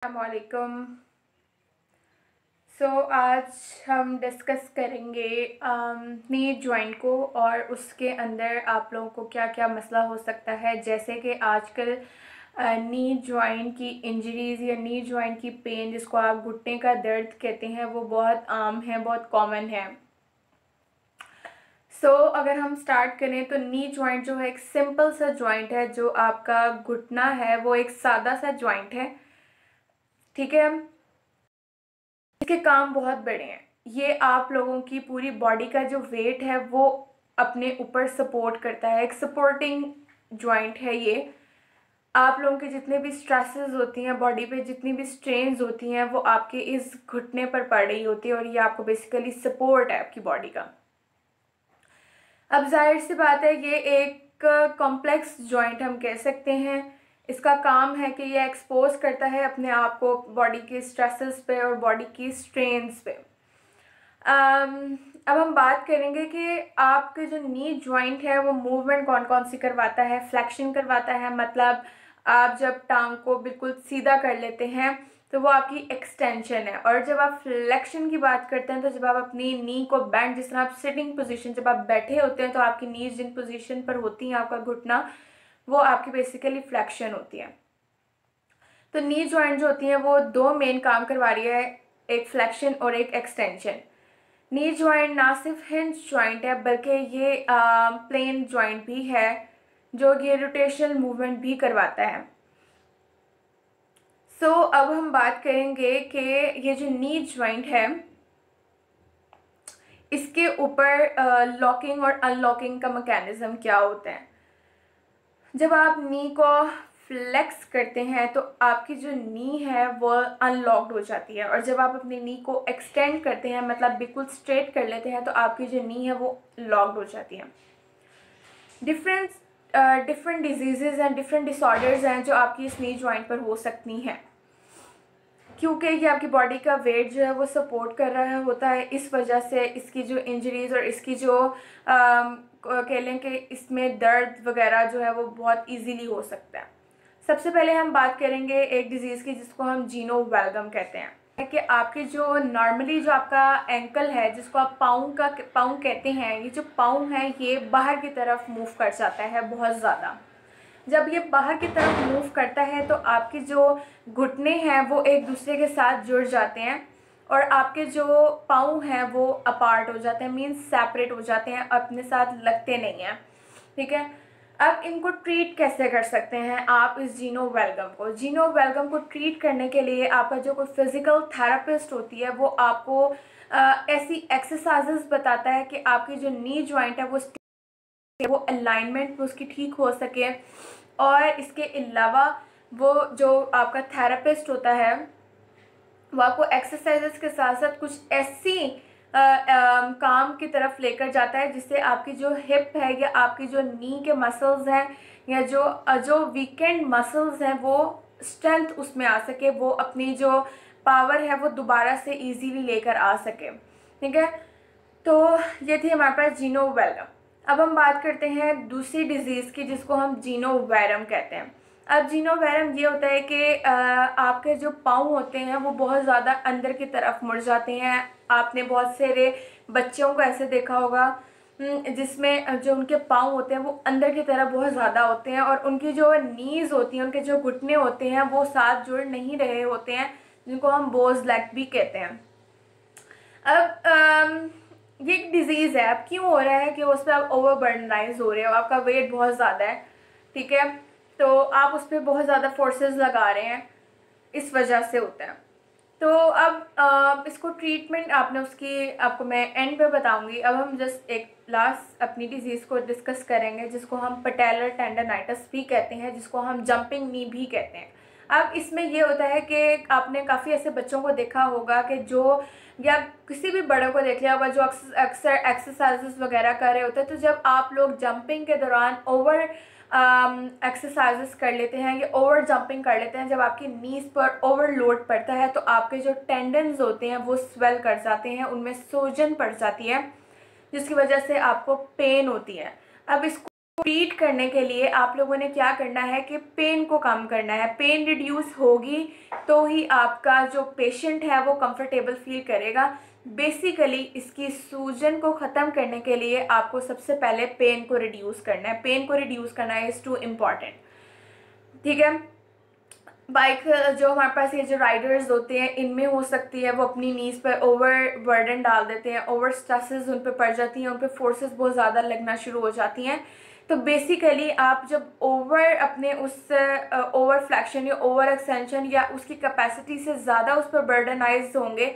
अस्सलामुअलैकुम। आज हम डिस्कस करेंगे नी जॉइंट को और उसके अंदर आप लोगों को क्या क्या मसला हो सकता है। जैसे कि आजकल नी जॉइंट की इंजरीज़ या नी जॉइंट की पेन, जिसको आप घुटने का दर्द कहते हैं, वो बहुत आम है, बहुत कॉमन है। अगर हम स्टार्ट करें तो नी जॉइंट जो है एक सिंपल सा जॉइंट है। जो आपका घुटना है वो एक सादा सा जॉइंट है, ठीक है। इसके काम बहुत बड़े हैं। ये आप लोगों की पूरी बॉडी का जो वेट है वो अपने ऊपर सपोर्ट करता है। एक सपोर्टिंग जॉइंट है ये। आप लोगों के जितने भी स्ट्रेसेस होती हैं बॉडी पे, जितनी भी स्ट्रेन्स होती हैं, वो आपके इस घुटने पर पड़ रही होती है और ये आपको बेसिकली सपोर्ट है आपकी बॉडी का। अब जाहिर सी बात है, ये एक कॉम्प्लेक्स जॉइंट हम कह सकते हैं। इसका काम है कि ये एक्सपोज करता है अपने आप को बॉडी के स्ट्रेसेस पे और बॉडी की स्ट्रेन्स पे। अब हम बात करेंगे कि आपके जो नी जॉइंट है वो मूवमेंट कौन कौन सी करवाता है। फ्लेक्शन करवाता है, मतलब आप जब टांग को बिल्कुल सीधा कर लेते हैं तो वो आपकी एक्सटेंशन है। और जब आप फ्लेक्शन की बात करते हैं तो जब आप अपनी नी को बैंड, जिस तरह आप सिटिंग पोजीशन, जब आप बैठे होते हैं तो आपकी नीज जिन पोजीशन पर होती हैं, आपका घुटना, वो आपकी बेसिकली फ्लेक्शन होती है। तो नी जॉइंट जो होती है वो दो मेन काम करवा रही है, एक फ्लेक्शन और एक एक्सटेंशन। नी जॉइंट ना सिर्फ हिंज जॉइंट है बल्कि ये प्लेन जॉइंट भी है, जो ये रोटेशनल मूवमेंट भी करवाता है। अब हम बात करेंगे कि ये जो नी जॉइंट है इसके ऊपर लॉकिंग और अनलॉकिंग का मैकेनिज्म क्या होता है। जब आप नी को फ्लेक्स करते हैं तो आपकी जो नी है वो अनलॉक्ड हो जाती है, और जब आप अपनी नी को एक्सटेंड करते हैं, मतलब बिल्कुल स्ट्रेट कर लेते हैं, तो आपकी जो नी है वो लॉक्ड हो जाती है। Different disease and different disorders हैं जो आपकी इस नी जॉइंट पर हो सकती हैं, क्योंकि ये आपकी बॉडी का वेट जो है वो सपोर्ट कर रहा होता है। इस वजह से इसकी जो इंजरीज़ और इसकी जो कह लें कि इसमें दर्द वगैरह जो है वो बहुत इजीली हो सकता है। सबसे पहले हम बात करेंगे एक डिज़ीज़ की जिसको हम जीनो वैल्गम कहते हैं। कि आपके जो नॉर्मली जो आपका एंकल है, जिसको आप पाँव कहते हैं, ये जो पाँव है ये बाहर की तरफ मूव कर जाता है बहुत ज़्यादा। जब ये बाहर की तरफ मूव करता है तो आपके जो घुटने हैं वो एक दूसरे के साथ जुड़ जाते हैं और आपके जो पाँव हैं वो अपार्ट हो जाते हैं, मीन्स सेपरेट हो जाते हैं, अपने साथ लगते नहीं हैं, ठीक है। अब इनको ट्रीट कैसे कर सकते हैं आप इस जीनो वैल्गम को ट्रीट करने के लिए आपका जो कोई फिज़िकल थेरेपिस्ट होती है वो आपको ऐसी एक्सरसाइजेस बताता है कि आपकी जो नी जॉइंट है वो अलाइनमेंट उसकी ठीक हो सके। और इसके अलावा वो जो आपका थेरेपिस्ट होता है वो आपको एक्सरसाइजेस के साथ साथ कुछ ऐसी काम की तरफ लेकर जाता है जिससे आपकी जो हिप है या आपकी जो नी के मसल्स हैं या जो वीकेंड मसल्स हैं वो स्ट्रेंथ उसमें आ सके, वो अपनी जो पावर है वो दोबारा से इजीली लेकर आ सके, ठीक है। तो ये थी हमारे पास जीनो वैल्गम। अब हम बात करते हैं दूसरी डिजीज़ की जिसको हम जीनो वैरम कहते हैं। अब जीनो वैरम ये होता है कि आपके जो पाँव होते हैं वो बहुत ज़्यादा अंदर की तरफ मुड़ जाते हैं। आपने बहुत सारे बच्चों को ऐसे देखा होगा जिसमें जो उनके पाँव होते हैं वो अंदर की तरफ बहुत ज़्यादा होते हैं और उनकी जो नीज़ होती हैं, उनके जो घुटने होते हैं वो साथ जुड़ नहीं रहे होते हैं, जिनको हम बोज लेग भी कहते हैं। अब ये एक डिज़ीज़ है। अब क्यों हो रहा है कि उस पर आप ओवरबर्डनाइज हो रहे हो, आपका वेट बहुत ज़्यादा है, ठीक है, तो आप उस पर बहुत ज़्यादा फोर्सेस लगा रहे हैं, इस वजह से होता है। तो अब इसको ट्रीटमेंट आपको मैं एंड पे बताऊंगी। अब हम जस्ट एक लास्ट अपनी डिजीज़ को डिस्कस करेंगे जिसको हम पटेलर टेंडनाइटिस भी कहते हैं, जिसको हम जंपिंग नी भी कहते हैं। अब इसमें ये होता है कि आपने काफ़ी ऐसे बच्चों को देखा होगा कि जो, या किसी भी बड़े को देख लिया होगा जो अक्सर एक्सरसाइजेस वगैरह कर रहे होते हैं, तो जब आप लोग जंपिंग के दौरान ओवर एक्सरसाइजेस कर लेते हैं या ओवर जंपिंग कर लेते हैं, जब आपकी नीज पर ओवरलोड पड़ता है तो आपके जो टेंडन्स होते हैं वो स्वेल कर जाते हैं, उनमें सूजन पड़ जाती है जिसकी वजह से आपको पेन होती है। अब इसको ट्रीट करने के लिए आप लोगों ने क्या करना है कि पेन को कम करना है। पेन रिड्यूस होगी तो ही आपका जो पेशेंट है वो कंफर्टेबल फील करेगा। बेसिकली इसकी सूजन को ख़त्म करने के लिए आपको सबसे पहले पेन को रिड्यूस करना है। पेन को रिड्यूस करना इज़ टू इम्पॉर्टेंट, ठीक है। बाइक जो हमारे पास ये जो राइडर्स होते हैं इनमें हो सकती है वो अपनी नीज़ पर ओवर बर्डन डाल देते हैं, ओवर स्ट्रेसेस उन पर पड़ जाती हैं, उन पर फोर्सेस बहुत ज़्यादा लगना शुरू हो जाती हैं। तो बेसिकली आप जब ओवर अपने उस ओवर फ्लैक्शन या ओवर एक्सटेंशन या उसकी कैपेसिटी से ज़्यादा उस पर बर्डनाइज होंगे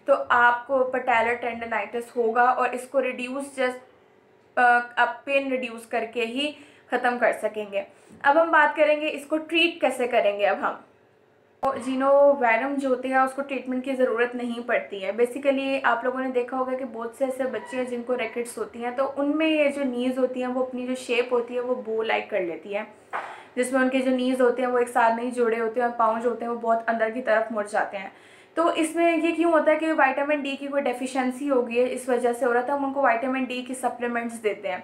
तो आपको पैटेलर टेंडनाइटिस होगा, और इसको रिड्यूस जस्ट आप पेन रिड्यूस करके ही ख़त्म कर सकेंगे। अब हम बात करेंगे इसको ट्रीट कैसे करेंगे। अब हम जीनोवैरम जो होती है उसको ट्रीटमेंट की ज़रूरत नहीं पड़ती है। बेसिकली आप लोगों ने देखा होगा कि बहुत से ऐसे बच्चे हैं जिनको रैकेट्स होती हैं, तो उनमें ये जो नीज़ होती हैं वो अपनी जो शेप होती है वो बो लाइक कर लेती है, जिसमें उनके जो नीज़ होते हैं वो एक साथ नहीं जुड़े होते हैं और पाँव जो होते हैं वो बहुत अंदर की तरफ मुड़ जाते हैं। तो इसमें ये क्यों होता है कि विटामिन डी की कोई डेफिशिएंसी हो गई है, इस वजह से हो रहा था। हम उनको विटामिन डी की सप्लीमेंट्स देते हैं।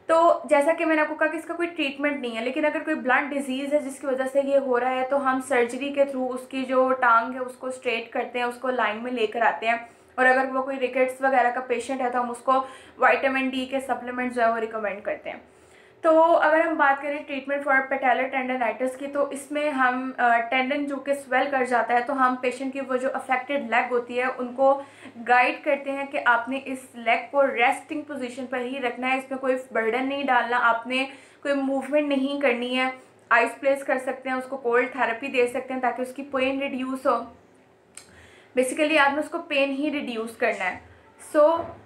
तो जैसा कि मैंने आपको कहा कि इसका कोई ट्रीटमेंट नहीं है, लेकिन अगर कोई ब्लड डिजीज़ है जिसकी वजह से ये हो रहा है तो हम सर्जरी के थ्रू उसकी जो टांग है उसको स्ट्रेट करते हैं, उसको लाइन में लेकर आते हैं। और अगर वो कोई रिकेट्स वगैरह का पेशेंट है तो हम उसको विटामिन डी के सप्लीमेंट्स जो है वो रिकमेंड करते हैं। तो अगर हम बात करें ट्रीटमेंट फॉर पैटेलर टेंडनाइटिस की, तो इसमें हम टेंडन जो कि स्वेल कर जाता है तो हम पेशेंट की वो जो अफेक्टेड लेग होती है उनको गाइड करते हैं कि आपने इस लेग को रेस्टिंग पोजीशन पर ही रखना है, इसमें कोई बर्डन नहीं डालना, आपने कोई मूवमेंट नहीं करनी है। आइस प्लेस कर सकते हैं, उसको कोल्ड थेरेपी दे सकते हैं ताकि उसकी पेन रिड्यूस हो। बेसिकली आपने उसको पेन ही रिड्यूस करना है।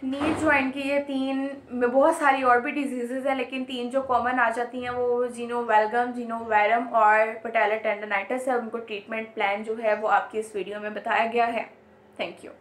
नी जॉइंट की ये 3 में बहुत सारी और भी डिजीज़ेज़ हैं, लेकिन 3 जो कॉमन आ जाती हैं वो जीनोवैल्गम, जीनोवैरम और पैटेलर टेंडनाइटिस है। उनको ट्रीटमेंट प्लान जो है वो आपकी इस वीडियो में बताया गया है। Thank you.